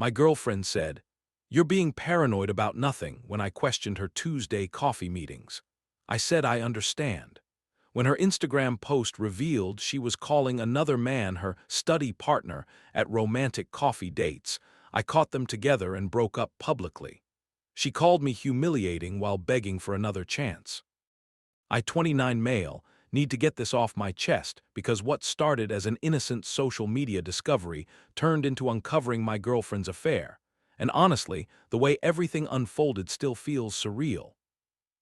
My girlfriend said, "You're being paranoid about nothing," when I questioned her Tuesday coffee meetings. I said I understand. When her Instagram post revealed she was calling another man her study partner at romantic coffee dates, I caught them together and broke up publicly. She called me humiliating while begging for another chance. I, 29 male, need to get this off my chest because what started as an innocent social media discovery turned into uncovering my girlfriend's affair. And honestly, the way everything unfolded still feels surreal.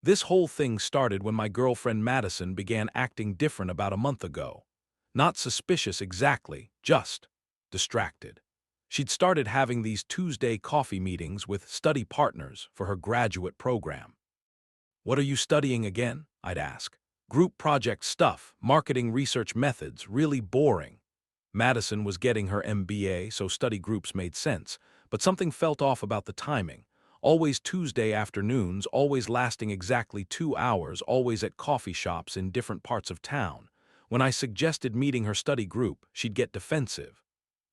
This whole thing started when my girlfriend Madison began acting different about a month ago. Not suspicious exactly, just distracted. She'd started having these Tuesday coffee meetings with study partners for her graduate program. "What are you studying again?" I'd ask. "Group project stuff, marketing research methods, really boring." Madison was getting her MBA, so study groups made sense, but something felt off about the timing. Always Tuesday afternoons, always lasting exactly 2 hours, always at coffee shops in different parts of town. When I suggested meeting her study group, she'd get defensive.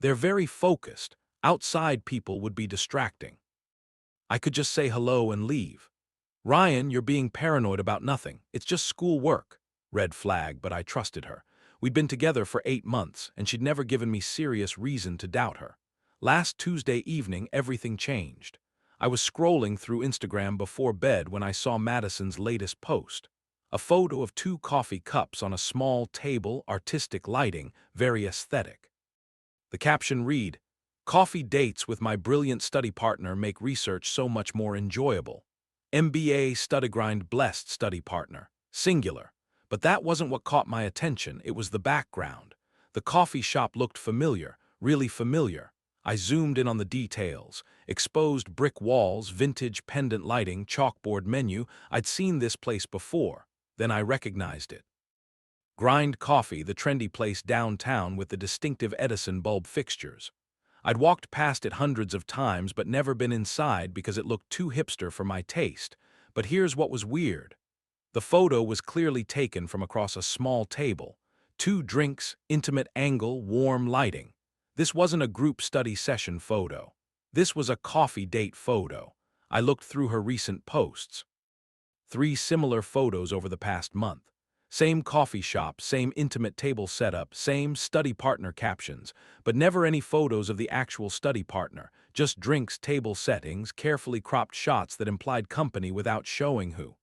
"They're very focused. Outside people would be distracting." I could just say hello and leave. "Ryan, you're being paranoid about nothing. It's just school work." Red flag, but I trusted her. We'd been together for 8 months, and she'd never given me serious reason to doubt her. Last Tuesday evening, everything changed. I was scrolling through Instagram before bed when I saw Madison's latest post. A photo of 2 coffee cups on a small table, artistic lighting, very aesthetic. The caption read, "Coffee dates with my brilliant study partner make research so much more enjoyable. MBA Studygrind blessed study partner, singular." But that wasn't what caught my attention, it was the background. The coffee shop looked familiar, really familiar. I zoomed in on the details. Exposed brick walls, vintage pendant lighting, chalkboard menu. I'd seen this place before. Then I recognized it. Grind Coffee, the trendy place downtown with the distinctive Edison bulb fixtures. I'd walked past it hundreds of times but never been inside because it looked too hipster for my taste. But here's what was weird. The photo was clearly taken from across a small table. 2 drinks, intimate angle, warm lighting. This wasn't a group study session photo. This was a coffee date photo. I looked through her recent posts. 3 similar photos over the past month. Same coffee shop, same intimate table setup, same study partner captions, but never any photos of the actual study partner, just drinks, table settings, carefully cropped shots that implied company without showing who.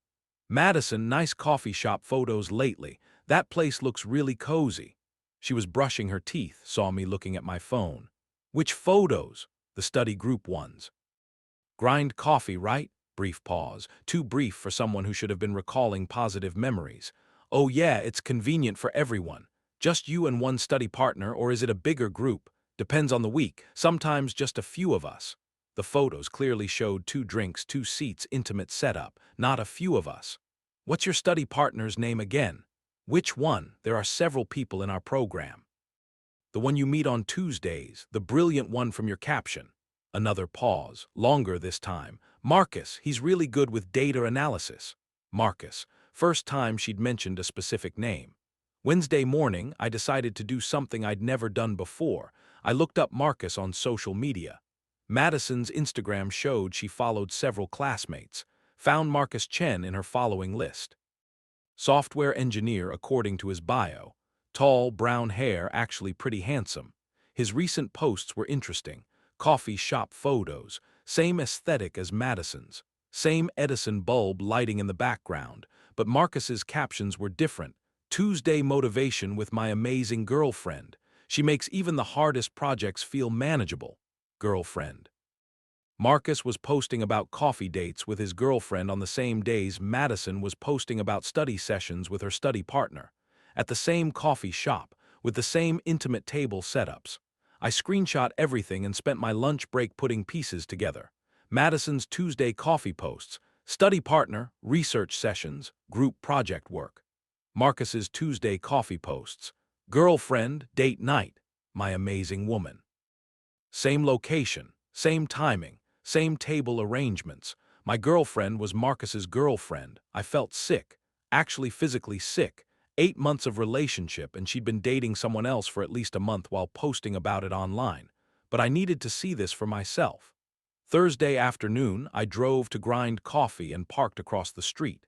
"Madison, nice coffee shop photos lately. That place looks really cozy." She was brushing her teeth, saw me looking at my phone. "Which photos?" "The study group ones." "Grind coffee, right?" Brief pause, too brief for someone who should have been recalling positive memories. "Oh yeah, it's convenient for everyone. Just you and one study partner, or is it a bigger group? Depends on the week, sometimes just a few of us." The photos clearly showed 2 drinks, 2 seats, intimate setup, not a few of us. "What's your study partner's name again?" "Which one? There are several people in our program." "The one you meet on Tuesdays, the brilliant one from your caption." Another pause, longer this time. "Marcus, he's really good with data analysis." Marcus, first time she'd mentioned a specific name. Wednesday morning, I decided to do something I'd never done before. I looked up Marcus on social media. Madison's Instagram showed she followed several classmates. Found Marcus Chen in her following list. Software engineer according to his bio. Tall, brown hair, actually pretty handsome. His recent posts were interesting. Coffee shop photos, same aesthetic as Madison's. Same Edison bulb lighting in the background, but Marcus's captions were different. "Tuesday motivation with my amazing girlfriend. She makes even the hardest projects feel manageable." Girlfriend. Marcus was posting about coffee dates with his girlfriend on the same days Madison was posting about study sessions with her study partner. At the same coffee shop, with the same intimate table setups. I screenshot everything and spent my lunch break putting pieces together. Madison's Tuesday coffee posts, study partner, research sessions, group project work. Marcus's Tuesday coffee posts, girlfriend, date night, my amazing woman. Same location, same timing, same table arrangements. My girlfriend was Marcus's girlfriend. I felt sick, actually physically sick. 8 months of relationship and she'd been dating someone else for at least a month while posting about it online. but I needed to see this for myself. Thursday afternoon, I drove to grind coffee and parked across the street.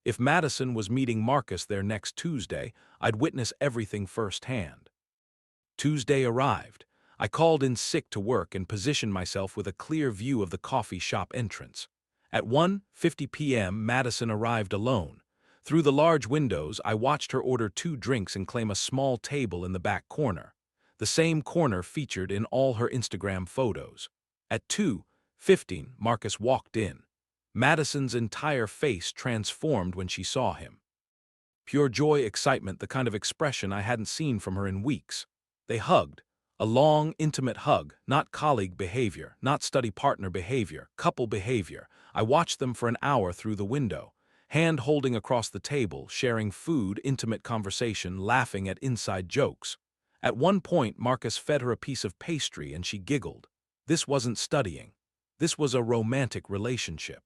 If Madison was meeting Marcus there next Tuesday, I'd witness everything firsthand. Tuesday arrived. I called in sick to work and positioned myself with a clear view of the coffee shop entrance. At 1:50 p.m., Madison arrived alone. Through the large windows, I watched her order 2 drinks and claim a small table in the back corner. The same corner featured in all her Instagram photos. At 2:15, Marcus walked in. Madison's entire face transformed when she saw him. Pure joy, excitement, the kind of expression I hadn't seen from her in weeks. They hugged. A long, intimate hug, not colleague behavior, not study partner behavior, couple behavior. I watched them for an hour through the window, hand holding across the table, sharing food, intimate conversation, laughing at inside jokes. At one point, Marcus fed her a piece of pastry and she giggled. This wasn't studying. This was a romantic relationship.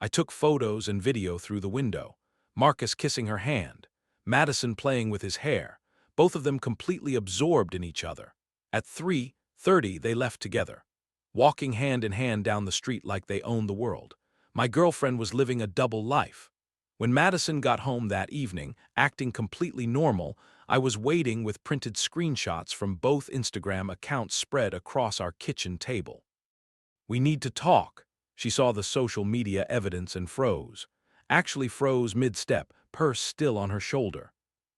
I took photos and video through the window. Marcus kissing her hand, Madison playing with his hair, both of them completely absorbed in each other. At 3:30, they left together, walking hand in hand down the street like they owned the world. My girlfriend was living a double life. When Madison got home that evening, acting completely normal, I was waiting with printed screenshots from both Instagram accounts spread across our kitchen table. We need to talk. She saw the social media evidence and froze. Actually froze mid-step, purse still on her shoulder.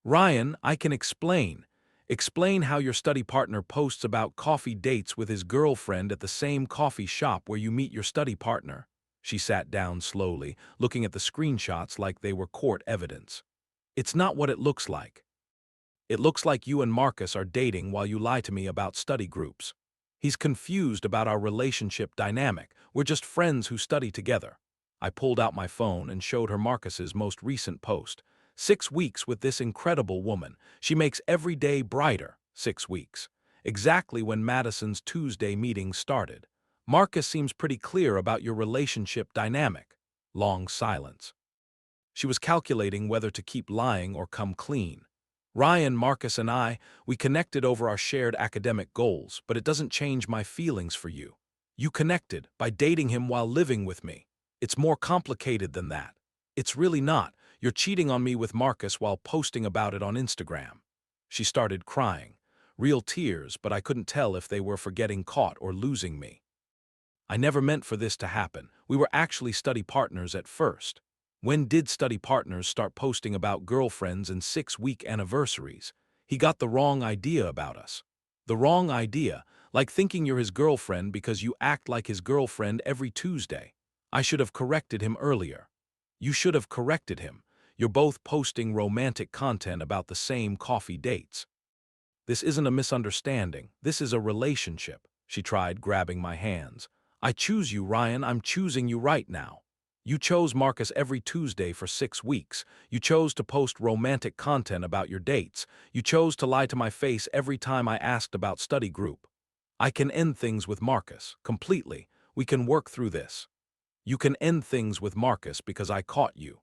Ryan, I can explain. Explain how your study partner posts about coffee dates with his girlfriend at the same coffee shop where you meet your study partner. She sat down slowly, looking at the screenshots like they were court evidence. It's not what it looks like. It looks like you and Marcus are dating while you lie to me about study groups. He's confused about our relationship dynamic. We're just friends who study together. I pulled out my phone and showed her Marcus's most recent post. 6 weeks with this incredible woman. She makes every day brighter. 6 weeks. Exactly when Madison's Tuesday meeting started. Marcus seems pretty clear about your relationship dynamic. Long silence. She was calculating whether to keep lying or come clean. Ryan, Marcus, and we connected over our shared academic goals, but it doesn't change my feelings for you. You connected by dating him while living with me. It's more complicated than that. It's really not. You're cheating on me with Marcus while posting about it on Instagram. She started crying. Real tears, but I couldn't tell if they were for getting caught or losing me. I never meant for this to happen. We were actually study partners at first. When did study partners start posting about girlfriends and 6-week anniversaries? He got the wrong idea about us. The wrong idea, like thinking you're his girlfriend because you act like his girlfriend every Tuesday. I should have corrected him earlier. You should have corrected him. You're both posting romantic content about the same coffee dates. This isn't a misunderstanding. This is a relationship. She tried, grabbing my hands. I choose you, Ryan. I'm choosing you right now. You chose Marcus every Tuesday for 6 weeks. You chose to post romantic content about your dates. You chose to lie to my face every time I asked about study group. I can end things with Marcus, completely. We can work through this. You can end things with Marcus because I caught you.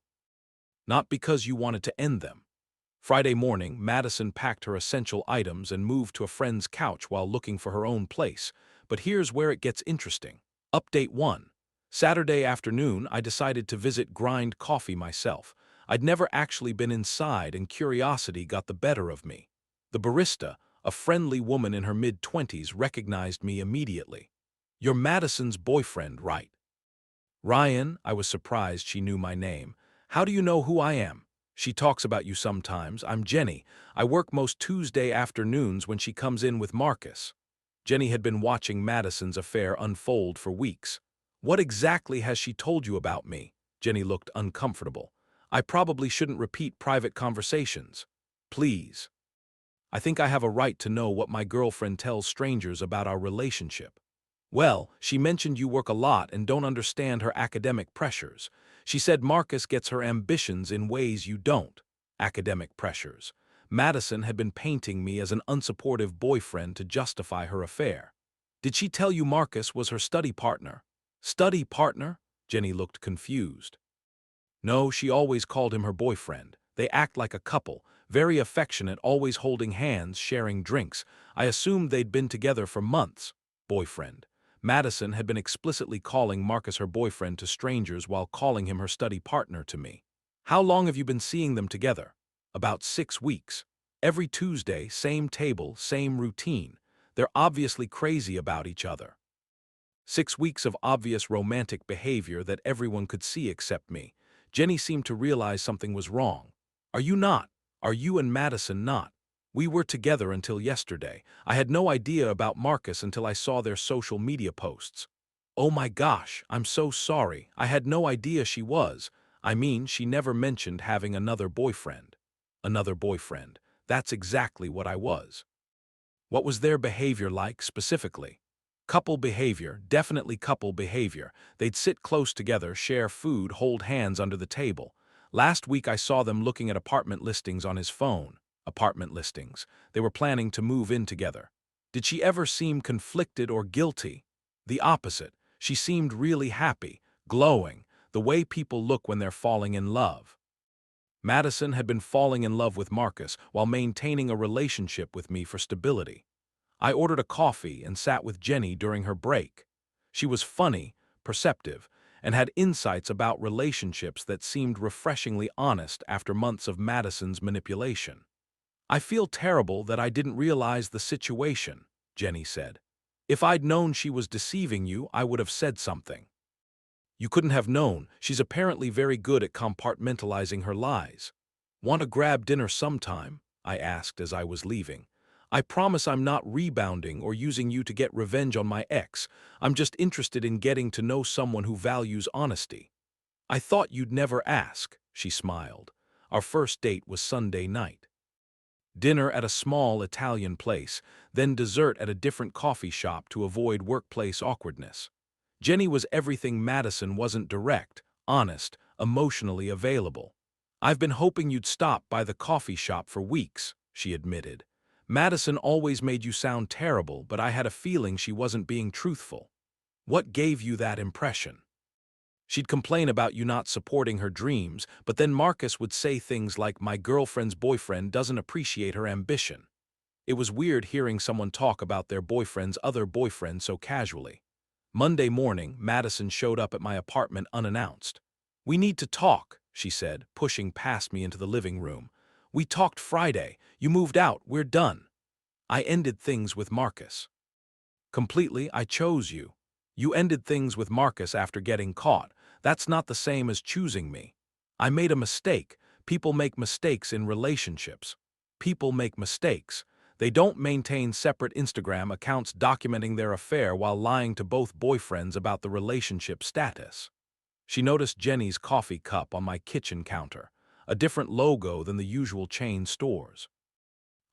Not because you wanted to end them. Friday morning, Madison packed her essential items and moved to a friend's couch while looking for her own place. But here's where it gets interesting. Update 1. Saturday afternoon, I decided to visit Grind Coffee myself. I'd never actually been inside and curiosity got the better of me. The barista, a friendly woman in her mid-20s, recognized me immediately. You're Madison's boyfriend, right? Ryan, I was surprised she knew my name. How do you know who I am? She talks about you sometimes. I'm Jenny. I work most Tuesday afternoons when she comes in with Marcus. Jenny had been watching Madison's affair unfold for weeks. What exactly has she told you about me? Jenny looked uncomfortable. I probably shouldn't repeat private conversations. Please. I think I have a right to know what my girlfriend tells strangers about our relationship. Well, she mentioned you work a lot and don't understand her academic pressures. She said Marcus gets her ambitions in ways you don't. Academic pressures. Madison had been painting me as an unsupportive boyfriend to justify her affair. Did she tell you Marcus was her study partner? Study partner? Jenny looked confused. No, she always called him her boyfriend. They act like a couple. Very affectionate, always holding hands, sharing drinks. I assumed they'd been together for months. Boyfriend. Madison had been explicitly calling Marcus her boyfriend to strangers while calling him her study partner to me. How long have you been seeing them together? About 6 weeks. Every Tuesday, same table, same routine. They're obviously crazy about each other. 6 weeks of obvious romantic behavior that everyone could see except me. Jenny seemed to realize something was wrong. Are you not? Are you and Madison not? We were together until yesterday. I had no idea about Marcus until I saw their social media posts. Oh my gosh, I'm so sorry. I had no idea she was. I mean, she never mentioned having another boyfriend. Another boyfriend. That's exactly what I was. What was their behavior like specifically? Couple behavior, definitely couple behavior. They'd sit close together, share food, hold hands under the table. Last week I saw them looking at apartment listings on his phone. Apartment listings. They were planning to move in together. Did she ever seem conflicted or guilty? The opposite. She seemed really happy, glowing, the way people look when they're falling in love. Madison had been falling in love with Marcus while maintaining a relationship with me for stability. I ordered a coffee and sat with Jenny during her break. She was funny, perceptive, and had insights about relationships that seemed refreshingly honest after months of Madison's manipulation. I feel terrible that I didn't realize the situation, Jenny said. If I'd known she was deceiving you, I would have said something. You couldn't have known. She's apparently very good at compartmentalizing her lies. Want to grab dinner sometime? I asked as I was leaving. I promise I'm not rebounding or using you to get revenge on my ex. I'm just interested in getting to know someone who values honesty. I thought you'd never ask, she smiled. Our first date was Sunday night. Dinner at a small Italian place, then dessert at a different coffee shop to avoid workplace awkwardness. Jenny was everything Madison wasn't: direct, honest, emotionally available. I've been hoping you'd stop by the coffee shop for weeks, she admitted. Madison always made you sound terrible, but I had a feeling she wasn't being truthful. What gave you that impression? She'd complain about you not supporting her dreams, but then Marcus would say things like, "My girlfriend's boyfriend doesn't appreciate her ambition." It was weird hearing someone talk about their boyfriend's other boyfriend so casually. Monday morning, Madison showed up at my apartment unannounced. "We need to talk," she said, pushing past me into the living room. "We talked Friday. You moved out. We're done." I ended things with Marcus. Completely, I chose you. You ended things with Marcus after getting caught. That's not the same as choosing me. I made a mistake. People make mistakes in relationships. People make mistakes. They don't maintain separate Instagram accounts documenting their affair while lying to both boyfriends about the relationship status. She noticed Jenny's coffee cup on my kitchen counter, a different logo than the usual chain stores.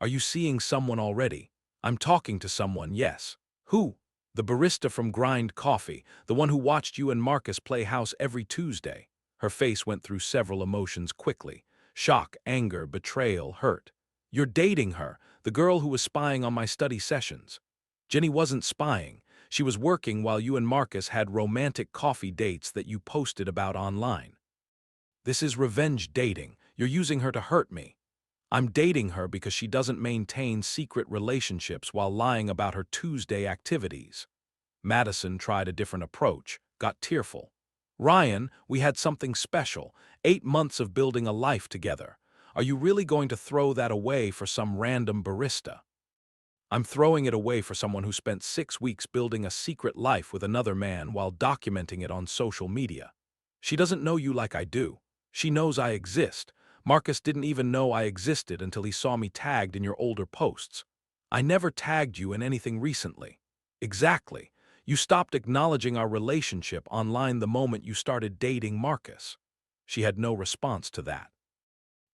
"Are you seeing someone already?" "I'm talking to someone, yes." "Who?" "The barista from Grind Coffee, the one who watched you and Marcus play house every Tuesday." Her face went through several emotions quickly: shock, anger, betrayal, hurt. "You're dating her, the girl who was spying on my study sessions." "Jenny wasn't spying. She was working while you and Marcus had romantic coffee dates that you posted about online." "This is revenge dating. You're using her to hurt me." "I'm dating her because she doesn't maintain secret relationships while lying about her Tuesday activities." Madison tried a different approach, got tearful. "Ryan, we had something special, 8 months of building a life together. Are you really going to throw that away for some random barista?" "I'm throwing it away for someone who spent 6 weeks building a secret life with another man while documenting it on social media. She doesn't know you like I do. She knows I exist. Marcus didn't even know I existed until he saw me tagged in your older posts. I never tagged you in anything recently." "Exactly. You stopped acknowledging our relationship online the moment you started dating Marcus." She had no response to that.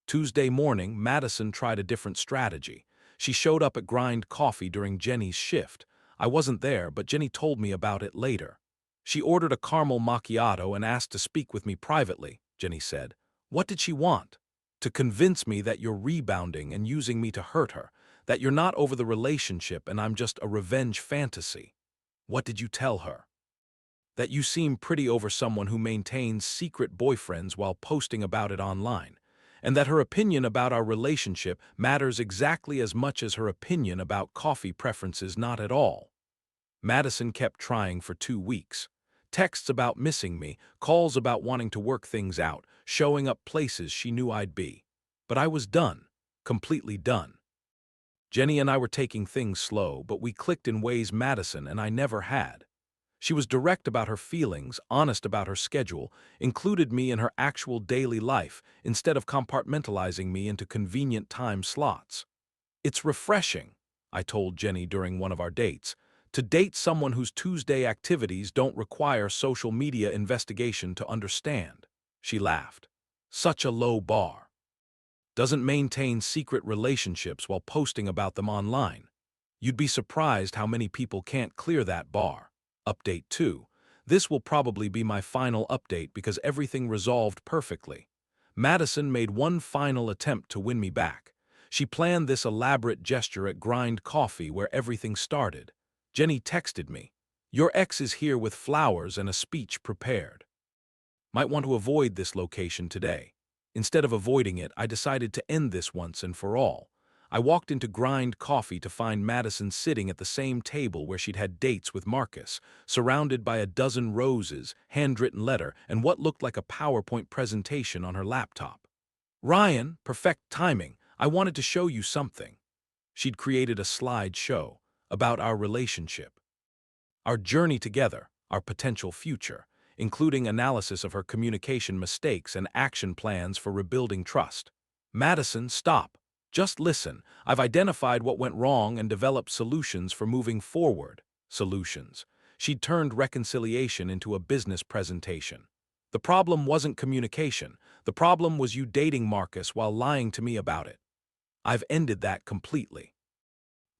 Tuesday morning, Madison tried a different strategy. She showed up at Grind Coffee during Jenny's shift. I wasn't there, but Jenny told me about it later. "She ordered a caramel macchiato and asked to speak with me privately," Jenny said. "What did she want?" "To convince me that you're rebounding and using me to hurt her, that you're not over the relationship and I'm just a revenge fantasy." "What did you tell her?" "That you seem pretty over someone who maintains secret boyfriends while posting about it online. and that her opinion about our relationship matters exactly as much as her opinion about coffee preferences not at all. Madison kept trying for 2 weeks. Texts about missing me, calls about wanting to work things out, showing up places she knew I'd be. But I was done, completely done. Jenny and I were taking things slow, but we clicked in ways Madison and I never had. She was direct about her feelings, honest about her schedule, included me in her actual daily life instead of compartmentalizing me into convenient time slots. "It's refreshing," I told Jenny during one of our dates, "to date someone whose Tuesday activities don't require social media investigation to understand." She laughed. "Such a low bar. Doesn't maintain secret relationships while posting about them online. You'd be surprised how many people can't clear that bar." Update 2. This will probably be my final update because everything resolved perfectly. Madison made one final attempt to win me back. She planned this elaborate gesture at Grind Coffee where everything started. Jenny texted me, "Your ex is here with flowers and a speech prepared. Might want to avoid this location today." Instead of avoiding it, I decided to end this once and for all. I walked into Grind Coffee to find Madison sitting at the same table where she'd had dates with Marcus, surrounded by a dozen roses, handwritten letter, and what looked like a PowerPoint presentation on her laptop. "Ryan, perfect timing. I wanted to show you something." She'd created a slideshow about our relationship, our journey together, our potential future, including analysis of her communication mistakes and action plans for rebuilding trust. "Madison, stop. Just listen. I've identified what went wrong and developed solutions for moving forward." Solutions. She'd turned reconciliation into a business presentation. "The problem wasn't communication. The problem was you dating Marcus while lying to me about it. I've ended that completely.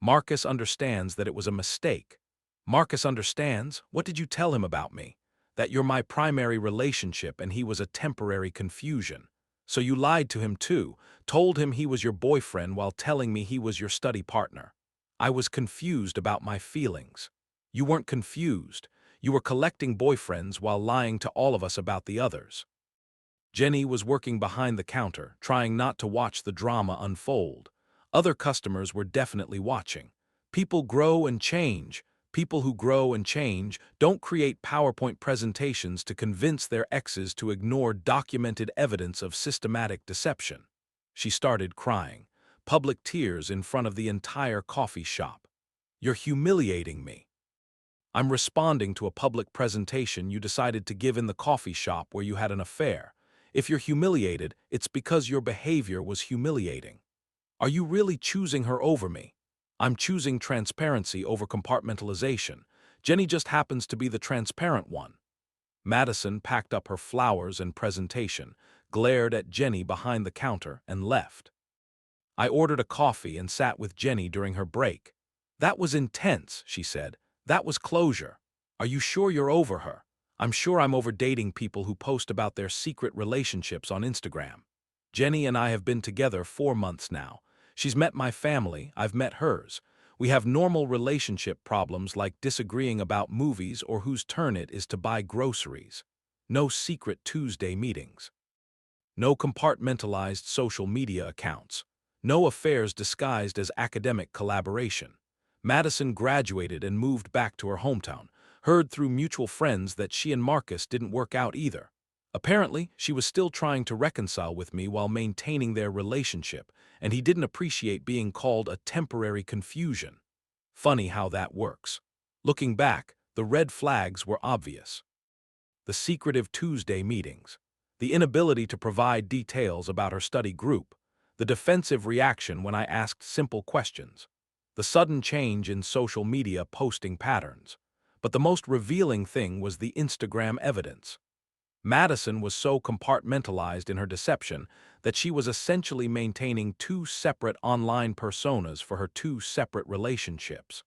Marcus understands that it was a mistake." "Marcus understands? What did you tell him about me?" "That you're my primary relationship and he was a temporary confusion." "So you lied to him too, told him he was your boyfriend while telling me he was your study partner." "I was confused about my feelings." "You weren't confused. You were collecting boyfriends while lying to all of us about the others." Jenny was working behind the counter, trying not to watch the drama unfold. Other customers were definitely watching. People grow and change. People who grow and change don't create PowerPoint presentations to convince their exes to ignore documented evidence of systematic deception. She started crying, public tears in front of the entire coffee shop. "You're humiliating me." "I'm responding to a public presentation you decided to give in the coffee shop where you had an affair. If you're humiliated, it's because your behavior was humiliating." "Are you really choosing her over me?" "I'm choosing transparency over compartmentalization. Jenny just happens to be the transparent one." Madison packed up her flowers and presentation, glared at Jenny behind the counter, and left. I ordered a coffee and sat with Jenny during her break. "That was intense," she said. "That was closure. Are you sure you're over her?" "I'm sure I'm over dating people who post about their secret relationships on Instagram. Jenny and I have been together 4 months now. She's met my family, I've met hers. We have normal relationship problems like disagreeing about movies or whose turn it is to buy groceries. No secret Tuesday meetings. No compartmentalized social media accounts. No affairs disguised as academic collaboration." Madison graduated and moved back to her hometown, heard through mutual friends that she and Marcus didn't work out either. Apparently, she was still trying to reconcile with me while maintaining their relationship, and he didn't appreciate being called a temporary confusion. Funny how that works. Looking back, the red flags were obvious. The secretive Tuesday meetings, the inability to provide details about her study group, the defensive reaction when I asked simple questions, the sudden change in social media posting patterns. But the most revealing thing was the Instagram evidence. Madison was so compartmentalized in her deception that she was essentially maintaining 2 separate online personas for her 2 separate relationships.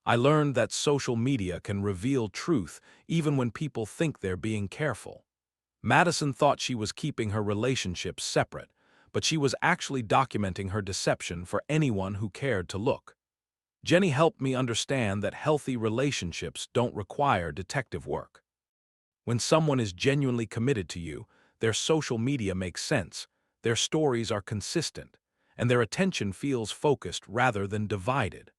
I learned that social media can reveal truth even when people think they're being careful. Madison thought she was keeping her relationships separate, but she was actually documenting her deception for anyone who cared to look. Jenny helped me understand that healthy relationships don't require detective work. When someone is genuinely committed to you, their social media makes sense. their stories are consistent, and their attention feels focused rather than divided.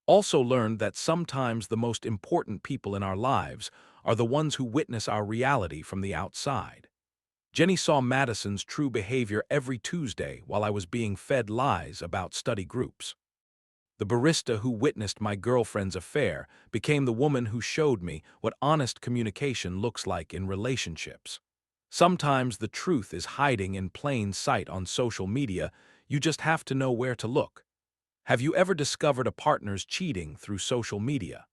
Also learned that sometimes the most important people in our lives are the ones who witness our reality from the outside. Jenny saw Madison's true behavior every Tuesday while I was being fed lies about study groups. The barista who witnessed my girlfriend's affair became the woman who showed me what honest communication looks like in relationships. Sometimes the truth is hiding in plain sight on social media, you just have to know where to look. Have you ever discovered a partner's cheating through social media?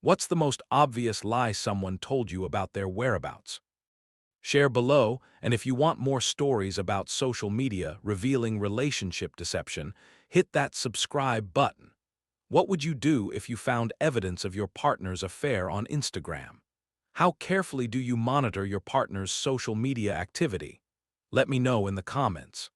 What's the most obvious lie someone told you about their whereabouts? Share below, and if you want more stories about social media revealing relationship deception, hit that subscribe button. What would you do if you found evidence of your partner's affair on Instagram? How carefully do you monitor your partner's social media activity? Let me know in the comments.